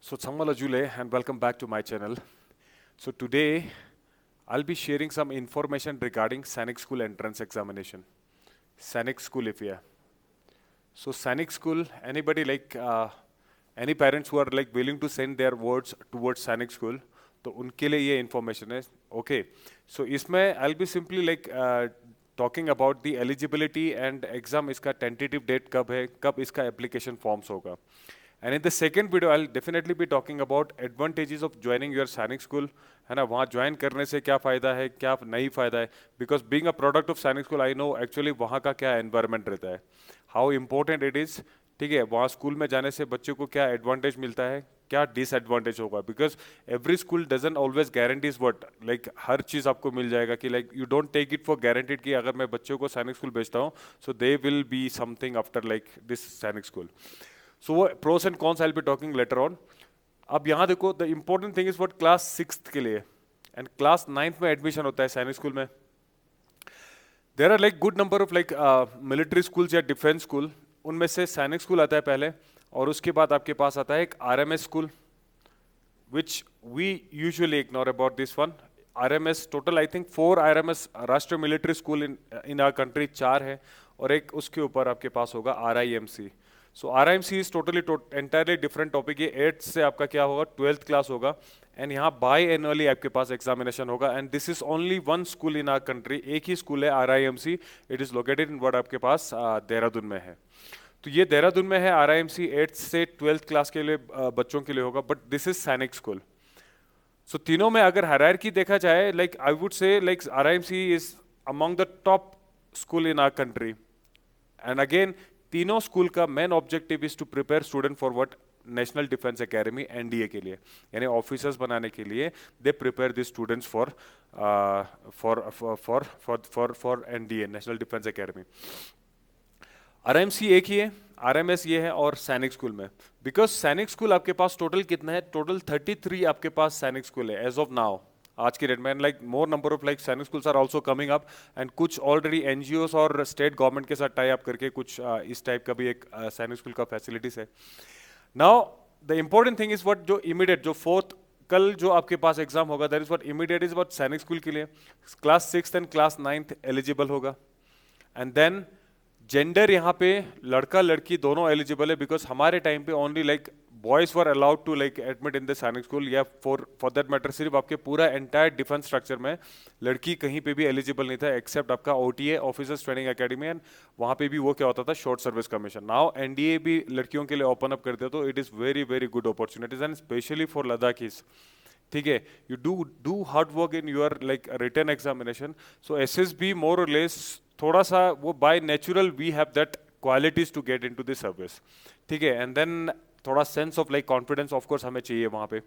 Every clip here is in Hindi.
So Tsangmala Jule and welcome back to my channel. So today I'll be sharing some information regarding Sanic School entrance examination. Sanic School if yeah. So Sanic School, anybody any parents who are like willing to send their words towards Sanic School, तो उनके लिए ये information है. Okay. So इसमें I'll be simply talking about the eligibility and exam इसका tentative date कब है, कब इसका application forms होगा. And in the second video, I'll definitely be talking about advantages of joining your Sanic school. है ना, वहाँ join करने से क्या फ़ायदा है, क्या नहीं फ़ायदा है. Because being a product of Sanic school, I know actually वहाँ का क्या environment रहता है. How important it is. ठीक है, वहाँ स्कूल में जाने से बच्चे को क्या एडवांटेज मिलता है, क्या डिसएडवांटेज होगा. Because every school doesn't always guarantees what like हर चीज़ आपको मिल जाएगा कि like you don't take it for guaranteed कि अगर मैं बच्चों को सैनिक स्कूल भेजता हूँ so they will be something after like this Sainik school. So वो pros and cons I will be talking later on. अब यहाँ देखो, the important thing is what class 6th के लिए एंड क्लास 9th में एडमिशन होता है सैनिक स्कूल में. There are like good number of like military schools या डिफेंस स्कूल. उनमें से सैनिक स्कूल आता है पहले और उसके बाद आपके पास आता है एक RMS school which we usually ignore about this one. RMS total I think 4 RMS Rashtriya military school in our country 4 है और एक उसके ऊपर आपके पास होगा RIMC. So RIMC is totally entirely different topic. ये 8th से आपका क्या होगा 12th क्लास होगा एंड यहाँ बाई एनुअली आपके पास एग्जामिनेशन होगा and this is only one school in our country. एक ही स्कूल है RIMC. It is located in word आपके पास देहरादून में है. तो ये देहरादून में है आरआईएमसी. 8th से 12th क्लास के लिए बच्चों के लिए होगा but this is Sainik school. So तीनों में अगर हायरार्की देखा जाए like I would say like RIMC is among the top school in our country. And again तीनों स्कूल का main objective is to prepare student for what National Defence Academy NDA के लिए, यानी ऑफिसर्स बनाने के लिए they prepare the students for NDA National Defence Academy. RMC एक ही है, आरएमएस ये है और सैनिक स्कूल में. बिकॉज सैनिक स्कूल आपके पास टोटल कितना है, टोटल 33 आपके पास सैनिक स्कूल है एज ऑफ नाउ आज की डेट में. Like more number of like Sainik schools are also coming up and कुछ ऑलरेडी एनजीओस और स्टेट गवर्नमेंट के साथ टाई अप करके कुछ इस टाइप का भी एक सैनिक स्कूल का फैसिलिटीज है. Now the important thing is what जो इमीडिएट जो 4th कल जो आपके पास एग्जाम होगा that is what immediate is what Sainik school के लिए class 6th and class 9th eligible होगा. एंड देन जेंडर यहाँ पे लड़का लड़की दोनों एलिजिबल है. बिकॉज हमारे टाइम पे only like boys were allowed to like admit in the Sainik school या फॉर दैट मैटर सिर्फ आपके पूरा एंटायर डिफेंस स्ट्रक्चर में लड़की कहीं पे भी एलिजिबल नहीं था एक्सेप्ट आपका OTA officers training academy and वहाँ पे भी वो क्या होता था short service commission. Now NDA भी लड़कियों के लिए ओपन अप कर दिया तो it is very very good opportunities and specially for Ladakhis. ठीक है, you do hard work in your like written examination. So SSB more or less थोड़ा सा वो by natural we have that qualities to get into this service. ठीक है, एंड देन थोड़ा sense of like confidence of course हमें चाहिए वहां पे.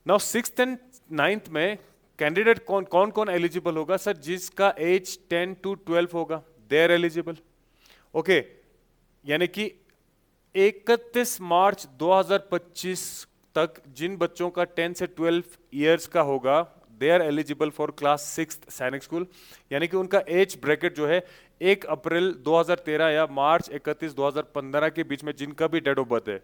नाउ 6th एंड 9th में कैंडिडेट कौन कौन एलिजिबल होगा सर, जिसका एज 10 to 12 होगा दे आर एलिजिबल. ओके, यानी कि 31 मार्च 2025 तक जिन बच्चों का 10 से 12 ईयर्स का होगा they are eligible for class 6th Sainik school. यानी कि उनका एज ब्रैकेट जो है 1 अप्रैल 2013 या मार्च 31 2015 के बीच में जिनका भी डेट ऑफ बर्थ है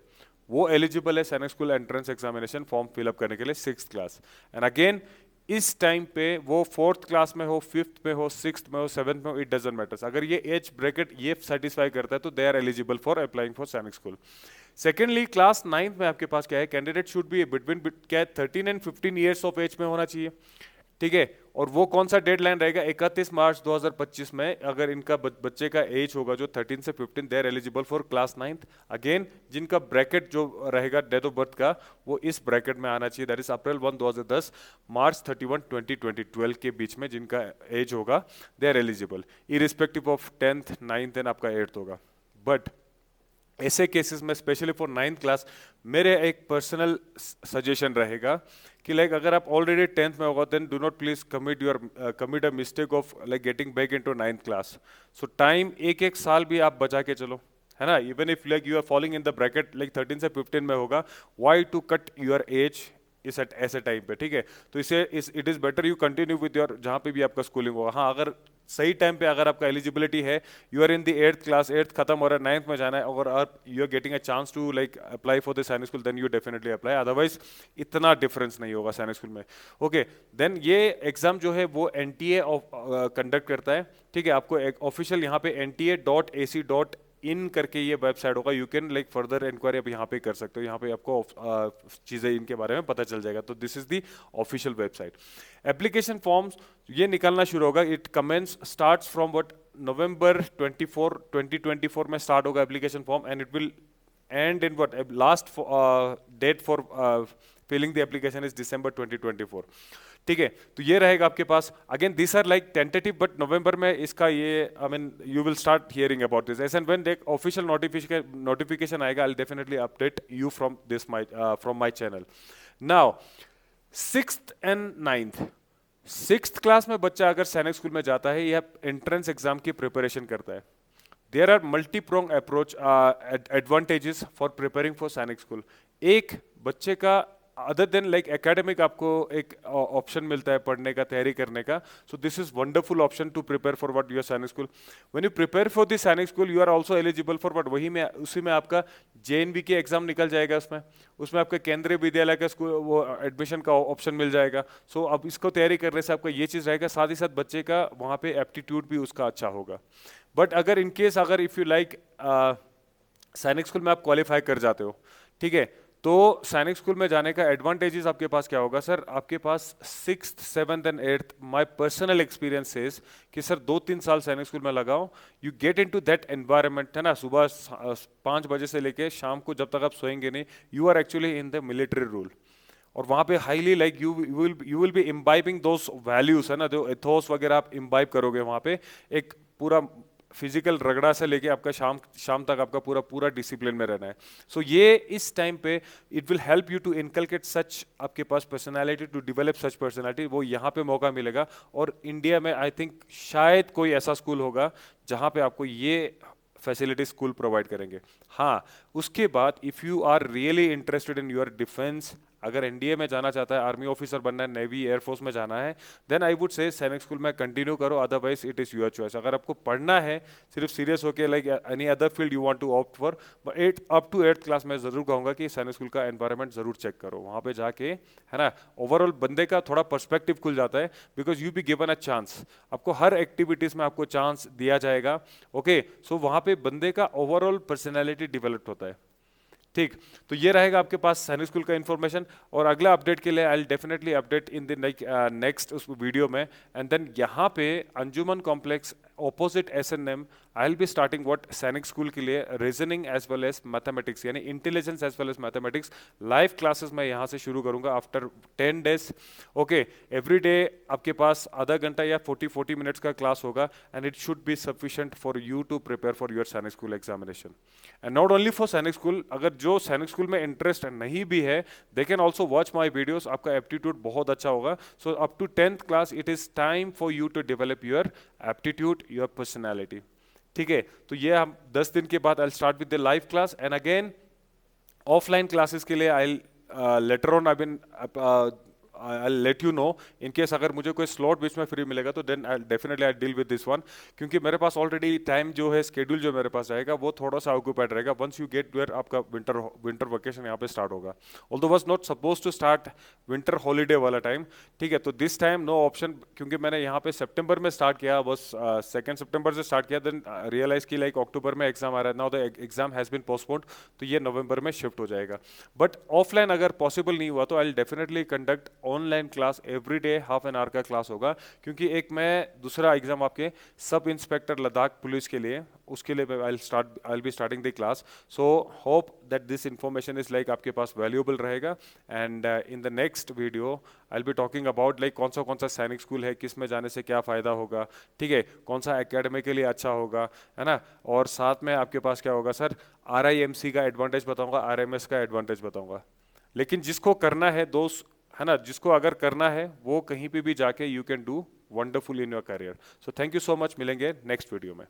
वो एलिजिबल है Sainik school entrance examination form fill up करने के लिए 6th क्लास. एंड अगेन इस टाइम पे वो 4th क्लास में हो, 5th में हो, 6th में हो, 7th में हो, इट डजंट मैटर्स. अगर ये एज ब्रैकेट ये सेटिस्फाई करता है तो they are eligible for applying for Sainik school. Secondly class 9th में आपके पास क्या है, कैंडिडेट शुड बी बिटवीन क्या 13 एंड 15 ईयर्स ऑफ एज में होना चाहिए. ठीक है, और वो कौन सा डेडलाइन रहेगा 31 मार्च 2025 में अगर इनका बच्चे का एज होगा जो 13 से 15 they're eligible for class 9th. Again जिनका ब्रैकेट जो रहेगा डेट ऑफ बर्थ का वो इस ब्रैकेट में आना चाहिए दैट इज अप्रैल 1 2010 मार्च 31 2012 के बीच में जिनका एज होगा they are eligible irrespective of 10th 9th and आपका 8th होगा. बट ऐसे केसेस में स्पेशली फॉर 9th क्लास मेरे एक पर्सनल सजेशन रहेगा कि लाइक अगर आप ऑलरेडी 10th में होगा then do not please commit a mistake of like getting back into 9th class. So time एक साल भी आप बचा के चलो, है ना. Even if like you are following in the bracket like 13 से 15 में होगा, why to cut your age इस एट ऐसे टाइम पे. ठीक है, तो इसे it is better you continue with your जहाँ पे भी आपका स्कूलिंग होगा. हाँ, अगर सही टाइम पे अगर आपका एलिजिबिलिटी है, you are in the 8th class, 8th खत्म हो रहा है, 9th में जाना है, और आप you are getting a chance to like apply for the Sainik school, then you definitely apply, otherwise इतना डिफरेंस नहीं होगा सैनिक स्कूल में। ओके, देन ये एग्जाम जो है वो एनटीए कंडक्ट करता है, ठीक है। आपको एक ऑफिशियल यहाँ पे nta.ac.in करके ये वेबसाइट होगा, you can like further inquiry आप यहाँ पे कर सकते हो, यहाँ पे आपको चीज़ें इनके बारे में पता चल जाएगा। तो this is the official website. Application forms ये निकलना शुरू होगा, it commences starts from what November 2024 में स्टार्ट होगा application form, and it will end in what last date for filling the application is December 2024, ठीक है। तो ये रहेगा आपके पास। Again this are like tentative, but November में इसका ये I mean you will start hearing about this S and when the official notification आएगा, आई will definitely update you from this from my channel. Now 6th and 9th, 6th class में बच्चा अगर सैनिक स्कूल में जाता है, यह एंट्रेंस एग्जाम की प्रिपरेशन करता है। There are multi prong approach advantages for preparing for Sainik school. एक बच्चे का अदर देन लाइक एकेडमिक आपको एक ऑप्शन मिलता है पढ़ने का, तैयारी करने का, so this is wonderful option to prepare for what your Sainik school. When you prepare for the Sainik school, you are also eligible for what, वही में उसी में आपका जेएनवी के एग्जाम निकल जाएगा, उसमें आपका केंद्रीय विद्यालय का स्कूल वो एडमिशन का ऑप्शन मिल जाएगा। सो अब इसको तैयारी करने से आपका ये चीज़ रहेगा, साथ ही साथ बच्चे का वहाँ पे एप्टीट्यूड भी उसका अच्छा होगा। बट अगर इनकेस अगर इफ़ यू लाइक सैनिक स्कूल में आप क्वालिफाई कर जाते हो, ठीक है, तो सैनिक स्कूल में जाने का एडवांटेजेस आपके पास क्या होगा सर, आपके पास 6th, 7th and 8th my personal experience is कि सर 2-3 साल सैनिक स्कूल में लगाओ, you get into that environment, है ना। सुबह 5 बजे से लेके शाम को जब तक आप सोएंगे नहीं, you are actually in the military rule, और वहाँ पे highly like you will be imbibing those values, है ना, जो एथोस वगैरह आप इम्बाइब करोगे वहाँ पे। एक पूरा फिजिकल रगड़ा से लेके आपका शाम तक आपका पूरा डिसिप्लिन में रहना है। सो ये इस टाइम पे it will help you to inculcate such आपके पास personality, to develop such personality, वो यहाँ पे मौका मिलेगा। और इंडिया में आई थिंक शायद कोई ऐसा स्कूल होगा जहाँ पे आपको ये फैसिलिटी स्कूल प्रोवाइड करेंगे। हाँ, उसके बाद if you are really interested in your defence, अगर एनडीए में जाना चाहता है, आर्मी ऑफिसर बनना है, नेवी एयरफोर्स में जाना है, देन आई वुड से सैनिक स्कूल में कंटिन्यू करो, otherwise it is your choice. अगर आपको पढ़ना है सिर्फ सीरियस होकर like any other field you want to opt for, but up to 8th class में ज़रूर कहूँगा कि सैनिक स्कूल का एनवायरनमेंट ज़रूर चेक करो, वहाँ पे जाके, है ना, ओवरऑल बंदे का थोड़ा पर्सपेक्टिव खुल जाता है, because you be given a chance, आपको हर एक्टिविटीज़ में आपको चांस दिया जाएगा। ओके, सो वहाँ पे बंदे का ओवरऑल पर्सनैलिटी डेवलप होता है। ठीक, तो ये रहेगा आपके पास सैनिक स्कूल का इन्फॉर्मेशन, और अगला अपडेट के लिए I will definitely update in the next उस वीडियो में। एंड देन यहाँ पे Anjuman complex opposite SNM I will be starting what Sainik school के लिए reasoning as well as mathematics, यानी intelligence as well as mathematics live classes मैं यहाँ से शुरू करूँगा after 10 days। Okay, every day आपके पास आधा घंटा या 40 मिनट्स का क्लास होगा, and it should be sufficient for you to prepare for your Sainik school examination. And not only for Sainik school, अगर जो सैनिक स्कूल में इंटरेस्ट नहीं भी है, they can also watch my videos, आपका एप्टीट्यूड बहुत अच्छा होगा। So up to 10th class it is time for you to develop your aptitude, your personality, ठीक है। तो ये हम 10 दिन के बाद I start with the live class, and again offline classes के लिए I later on I'll let you know in case अगर मुझे कोई स्लॉट बीच में फ्री मिलेगा, तो then definitely I deal with this one, क्योंकि मेरे पास ऑलरेडी टाइम जो है, स्केड्यूल जो मेरे पास रहेगा वो थोड़ा सा ऑक्यूपाइड रहेगा। वंस यू गेट वेयर आपका विंटर वेकेशन यहाँ पे स्टार्ट होगा, although was not suppose to start winter holiday वाला टाइम, ठीक है। तो दिस टाइम नो ऑप्शन, क्योंकि मैंने यहाँ पे सितंबर में स्टार्ट किया, बस 2 सितंबर से स्टार्ट किया, देन रियलाइज की लाइक अक्टूबर में एग्जाम आ रहा है, now the exam has been postponed, तो ये नवंबर में शिफ्ट हो जाएगा। बट ऑफलाइन अगर पॉसिबल नहीं हुआ तो आई will definitely conduct online class, every day half an hour का क्लास होगा, क्योंकि एक मैं दूसरा एग्जाम आपके सब इंस्पेक्टर लद्दाख पुलिस के लिए, उसके लिए I will be starting the class. So hope that this information is like आपके पास वैल्यूएबल रहेगा। And in the next video I will be talking about like कौन सा सैनिक स्कूल है, किस में जाने से क्या फ़ायदा होगा, ठीक है, कौन सा एकेडमी के लिए अच्छा होगा, है ना, और साथ में आपके पास क्या होगा सर, RIMC का एडवांटेज बताऊंगा, RMS का एडवांटेज बताऊंगा। लेकिन जिसको करना है दोस्त, है ना, जिसको अगर करना है वो कहीं पे भी जाके you can do wonderful in your career. So thank you so much, मिलेंगे नेक्स्ट वीडियो में।